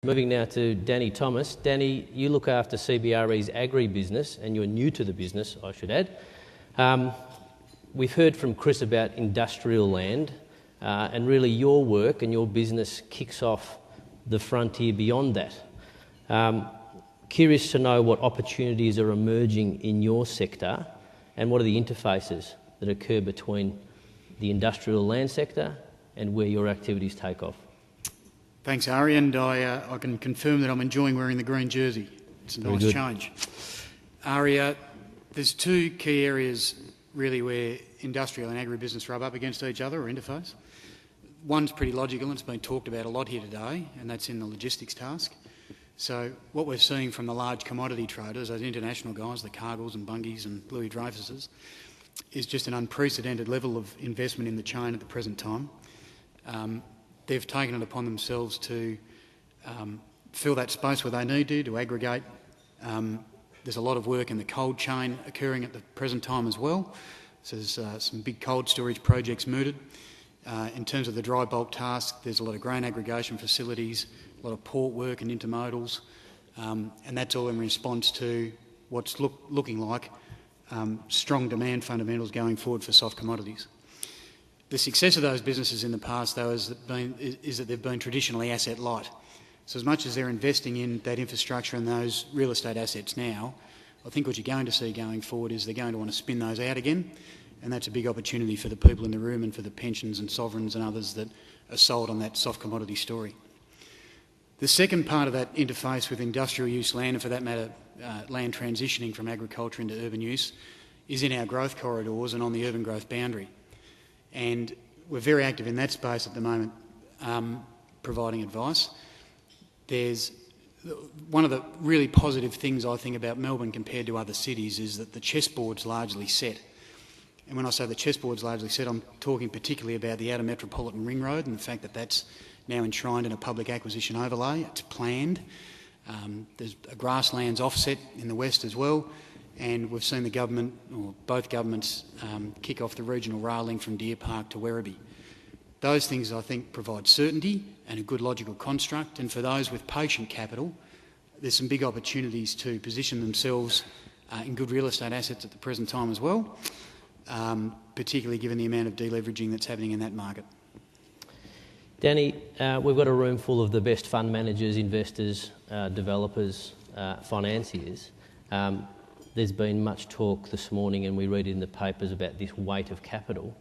Moving now to Danny Thomas. Danny, you look after CBRE's Agribusiness, and you're new to the business, I should add. We've heard from Chris about industrial land, and really your work and your business kicks off the frontier beyond that. Curious to know what opportunities are emerging in your sector and what are the interfaces that occur between the industrial land sector and where your activities take off. Thanks, Ari, and I can confirm that I'm enjoying wearing the green jersey. It's a nice change. Ari, there's two key areas really where industrial and agribusiness rub up against each other or interface. One's pretty logical and it's been talked about a lot here today, and that's in the logistics task. So what we're seeing from the large commodity traders, those international guys, the Cargills and Bungies and Louis Dreyfuses, is just an unprecedented level of investment in the chain at the present time. They've taken it upon themselves to fill that space where they need to aggregate. There's a lot of work in the cold chain occurring at the present time as well. So there's some big cold storage projects mooted. In terms of the dry bulk task, there's a lot of grain aggregation facilities, a lot of port work and intermodals, and that's all in response to what's looking like strong demand fundamentals going forward for soft commodities. The success of those businesses in the past, though, is that they've been traditionally asset light. So as much as they're investing in that infrastructure and those real estate assets now, I think what you're going to see going forward is they're going to want to spin those out again, and that's a big opportunity for the people in the room and for the pensions and sovereigns and others that are sold on that soft commodity story. The second part of that interface with industrial use land, and for that matter, land transitioning from agriculture into urban use, is in our growth corridors and on the urban growth boundary. And we're very active in that space at the moment, providing advice. There's one of the really positive things I think about Melbourne compared to other cities is that the chessboard's largely set. And when I say the chessboard's largely set, I'm talking particularly about the outer metropolitan ring road and the fact that that's now enshrined in a public acquisition overlay. It's planned. There's a grasslands offset in the west as well. And we've seen the government, or both governments, kick off the regional rail link from Deer Park to Werribee. Those things, I think, provide certainty and a good logical construct, and for those with patient capital, there's some big opportunities to position themselves in good real estate assets at the present time as well, particularly given the amount of deleveraging that's happening in that market. Danny, we've got a room full of the best fund managers, investors, developers, financiers. There's been much talk this morning, and we read in the papers about this weight of capital.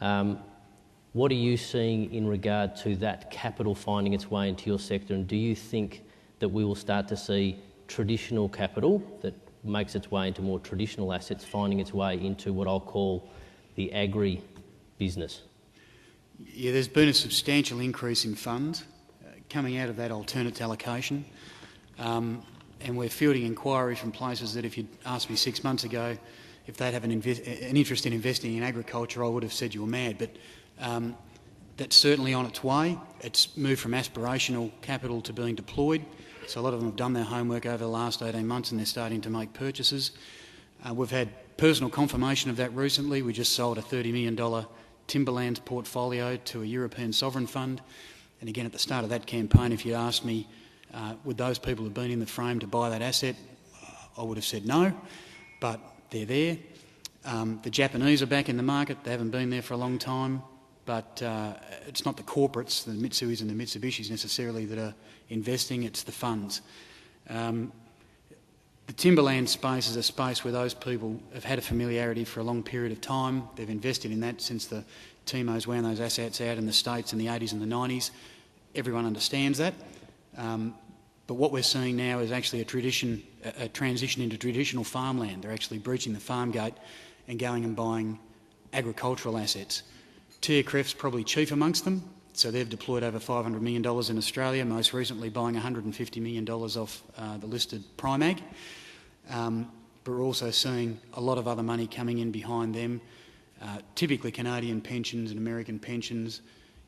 What are you seeing in regard to that capital finding its way into your sector, and do you think that we will start to see traditional capital that makes its way into more traditional assets finding its way into what I'll call the agri-business? Yeah, there's been a substantial increase in funds coming out of that alternate allocation. And we're fielding inquiries from places that if you'd asked me 6 months ago if they'd have an interest in investing in agriculture, I would have said you were mad. But that's certainly on its way. It's moved from aspirational capital to being deployed. So a lot of them have done their homework over the last 18 months and they're starting to make purchases. We've had personal confirmation of that recently. We just sold a $30 million timberlands portfolio to a European sovereign fund. And again, at the start of that campaign, if you'd asked me, would those people have been in the frame to buy that asset? I would have said no, but they're there. The Japanese are back in the market. They haven't been there for a long time, but it's not the corporates, the Mitsuis and the Mitsubishis necessarily that are investing, it's the funds. The timberland space is a space where those people have had a familiarity for a long period of time. They've invested in that since the Timos wound those assets out in the States in the 80s and the 90s. Everyone understands that. But what we're seeing now is actually a transition into traditional farmland. They're actually breaching the farm gate and going and buying agricultural assets. TRF's probably chief amongst them, so they've deployed over $500 million in Australia, most recently buying $150 million off the listed Primag. But we're also seeing a lot of other money coming in behind them, typically Canadian pensions and American pensions,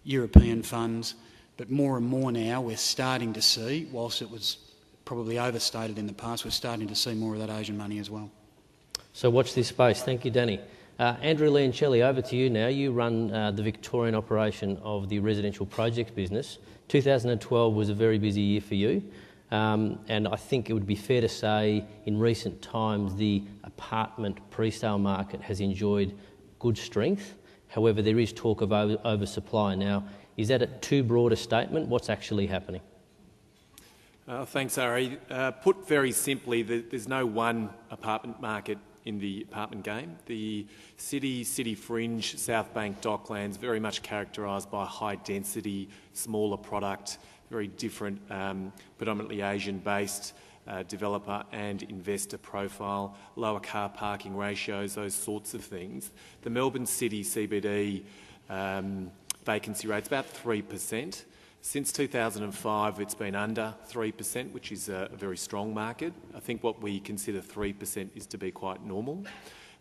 European funds. But more and more now we're starting to see, whilst it was probably overstated in the past, we're starting to see more of that Asian money as well. So watch this space. Thank you, Danny. Andrew Leoncelli, over to you now. You run the Victorian operation of the residential projects business. 2012 was a very busy year for you, and I think it would be fair to say in recent times the apartment pre-sale market has enjoyed good strength. However, there is talk of oversupply now. Is that a too broad a statement? What's actually happening? Thanks, Ari. Put very simply, there's no one apartment market in the apartment game. The city fringe, South Bank, Docklands, very much characterised by high density, smaller product, very different, predominantly Asian-based developer and investor profile, lower car parking ratios, those sorts of things. The Melbourne City CBD vacancy rate's about 3%. Since 2005, it's been under 3%, which is a very strong market. I think what we consider 3% is to be quite normal.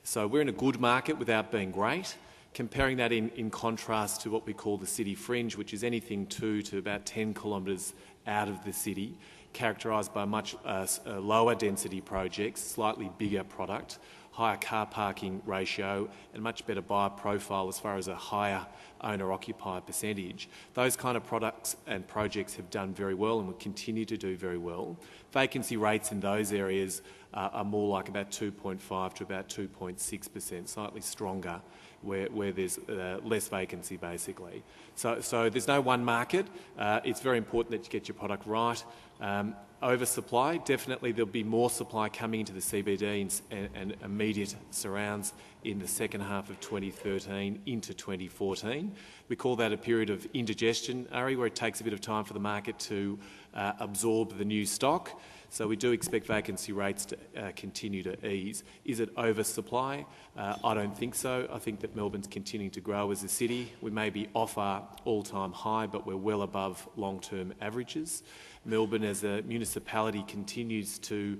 So we're in a good market without being great. Comparing that in contrast to what we call the city fringe, which is anything 2 to about 10 kilometres out of the city, characterised by much lower density projects, slightly bigger product, higher car parking ratio and much better buyer profile as far as a higher owner-occupier percentage. Those kind of products and projects have done very well and will continue to do very well. Vacancy rates in those areas are more like about 2.5 to about 2.6%, slightly stronger where there's less vacancy basically. So there's no one market. It's very important that you get your product right. Oversupply, definitely there'll be more supply coming into the CBD and immediate surrounds in the second half of 2013 into 2014. We call that a period of indigestion, Ari, where it takes a bit of time for the market to absorb the new stock. So we do expect vacancy rates to continue to ease. Is it oversupply? I don't think so. I think that Melbourne's continuing to grow as a city. We may be off our all-time high, but we're well above long-term averages. Melbourne as a municipality continues to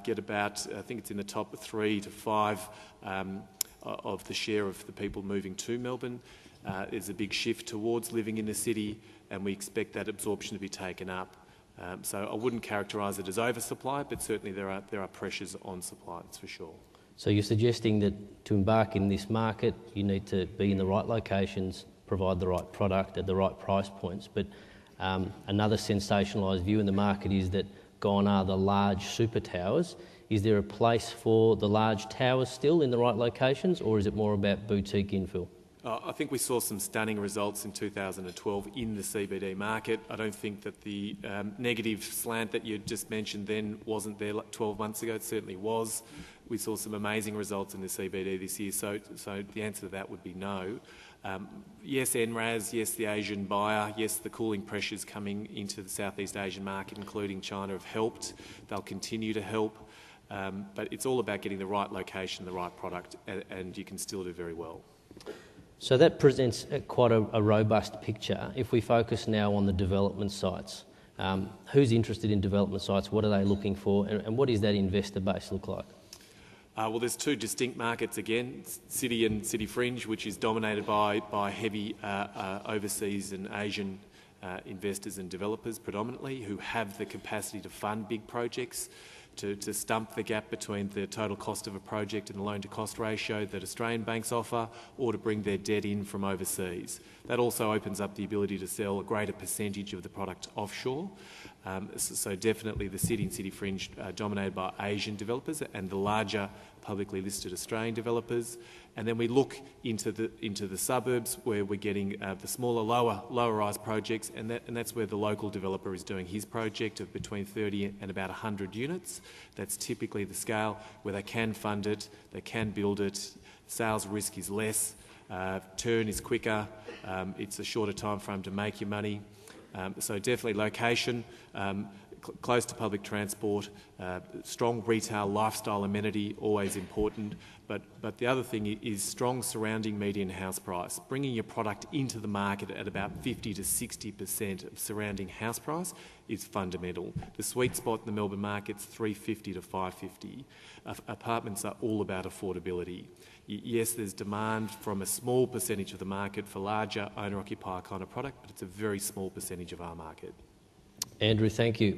get about, I think it's in the top 3 to 5 of the share of the people moving to Melbourne. There's a big shift towards living in the city and we expect that absorption to be taken up. So I wouldn't characterise it as oversupply, but certainly there are pressures on supply, that's for sure. So you're suggesting that to embark in this market, you need to be in the right locations, provide the right product at the right price points. But another sensationalised view in the market is that gone are the large super towers. Is there a place for the large towers still in the right locations, or is it more about boutique infill? I think we saw some stunning results in 2012 in the CBD market. I don't think that the negative slant that you just mentioned then wasn't there 12 months ago. It certainly was. We saw some amazing results in the CBD this year, so the answer to that would be no. Yes, NRAS, yes, the Asian buyer, yes, the cooling pressures coming into the Southeast Asian market, including China, have helped. They'll continue to help. But it's all about getting the right location, the right product, and you can still do very well. So that presents quite a robust picture. If we focus now on the development sites, who's interested in development sites? What are they looking for? And what does that investor base look like? Well, there's two distinct markets again, city and city fringe, which is dominated by heavy overseas and Asian investors and developers predominantly, who have the capacity to fund big projects, to stump the gap between the total cost of a project and the loan-to-cost ratio that Australian banks offer, or to bring their debt in from overseas. That also opens up the ability to sell a greater percentage of the product offshore. So definitely the city and city fringe dominated by Asian developers and the larger publicly listed Australian developers. And then we look into the suburbs where we're getting the smaller, lower-rise projects, and that's where the local developer is doing his project of between 30 and about 100 units. That's typically the scale where they can fund it, they can build it, sales risk is less, turn is quicker, it's a shorter time frame to make your money. So definitely location, close to public transport, strong retail lifestyle amenity, always important. But the other thing is strong surrounding median house price. Bringing your product into the market at about 50 to 60% of surrounding house price is fundamental. The sweet spot in the Melbourne market's 350 to 550. Apartments are all about affordability. Yes, there's demand from a small percentage of the market for larger owner-occupier kind of product, but it's a very small percentage of our market. Andrew, thank you.